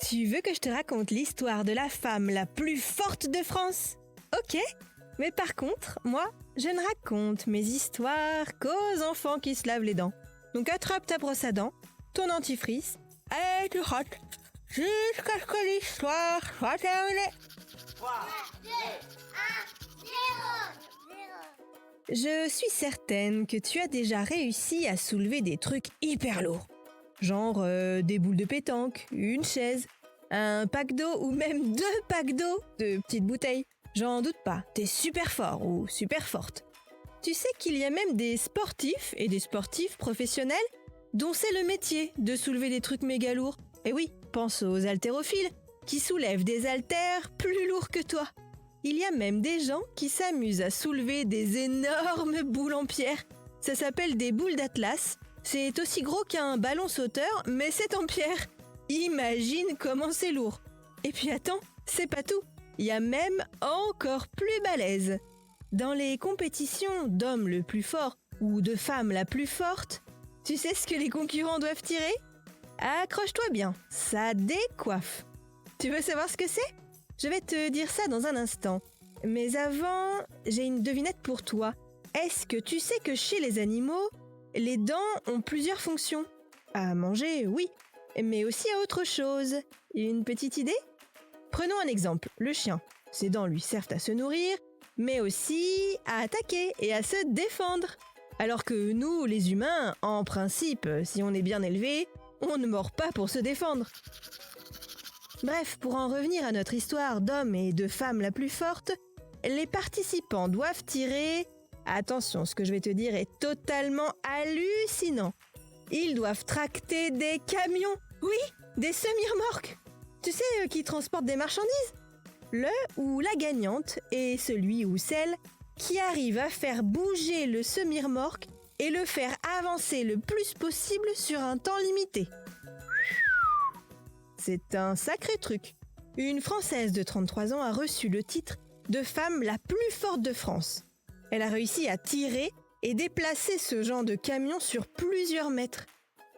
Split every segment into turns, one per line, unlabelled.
Tu veux que je te raconte l'histoire de la femme la plus forte de France? Ok, mais par contre, moi, je ne raconte mes histoires qu'aux enfants qui se lavent les dents. Donc attrape ta brosse à dents, ton dentifrice, et tu rotes jusqu'à ce que l'histoire soit terminée.
3, 2, 1, 0.
Je suis certaine que tu as déjà réussi à soulever des trucs hyper lourds. Genre des boules de pétanque, une chaise, un pack d'eau ou même 2 packs d'eau de petites bouteilles. J'en doute pas, t'es super fort ou super forte. Tu sais qu'il y a même des sportifs et des sportifs professionnels dont c'est le métier de soulever des trucs méga lourds. Et oui, pense aux haltérophiles qui soulèvent des haltères plus lourds que toi. Il y a même des gens qui s'amusent à soulever des énormes boules en pierre. Ça s'appelle des boules d'Atlas. C'est aussi gros qu'un ballon sauteur, mais c'est en pierre. Imagine comment c'est lourd. Et puis attends, c'est pas tout. Il y a même encore plus balèze. Dans les compétitions d'hommes le plus fort ou de femmes la plus forte, tu sais ce que les concurrents doivent tirer? Accroche-toi bien, ça décoiffe. Tu veux savoir ce que c'est? Je vais te dire ça dans un instant. Mais avant, j'ai une devinette pour toi. Est-ce que tu sais que chez les animaux, les dents ont plusieurs fonctions? À manger, oui, mais aussi à autre chose. Une petite idée? Prenons un exemple, le chien. Ses dents lui servent à se nourrir, mais aussi à attaquer et à se défendre. Alors que nous, les humains, en principe, si on est bien élevé, on ne mord pas pour se défendre. Bref, pour en revenir à notre histoire d'homme et de femme la plus forte, les participants doivent tirer... Attention, ce que je vais te dire est totalement hallucinant. Ils doivent tracter des camions, oui, des semi-remorques. Tu sais, qui transportent des marchandises? Le ou la gagnante est celui ou celle qui arrive à faire bouger le semi-remorque et le faire avancer le plus possible sur un temps limité. C'est un sacré truc. Une Française de 33 ans a reçu le titre de femme la plus forte de France. Elle a réussi à tirer et déplacer ce genre de camion sur plusieurs mètres.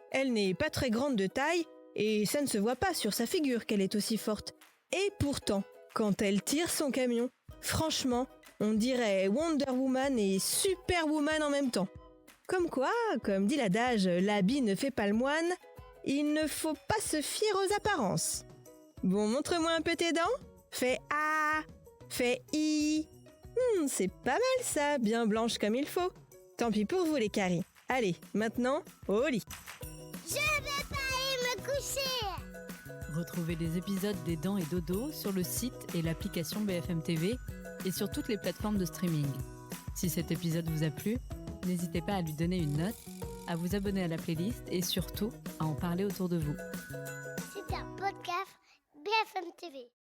Elle n'est pas très grande de taille et ça ne se voit pas sur sa figure qu'elle est aussi forte. Et pourtant, quand elle tire son camion, franchement, on dirait Wonder Woman et Superwoman en même temps. Comme quoi, comme dit l'adage, l'habit ne fait pas le moine, il ne faut pas se fier aux apparences. Bon, montre-moi un peu tes dents. Fais A, fais I. C'est pas mal ça, bien blanche comme il faut. Tant pis pour vous les caries. Allez, maintenant, au lit.
Je vais pas aller me coucher.
Retrouvez les épisodes des Dents et Dodo sur le site et l'application BFM TV et sur toutes les plateformes de streaming. Si cet épisode vous a plu, n'hésitez pas à lui donner une note, à vous abonner à la playlist et surtout à en parler autour de vous.
C'est un podcast BFM TV.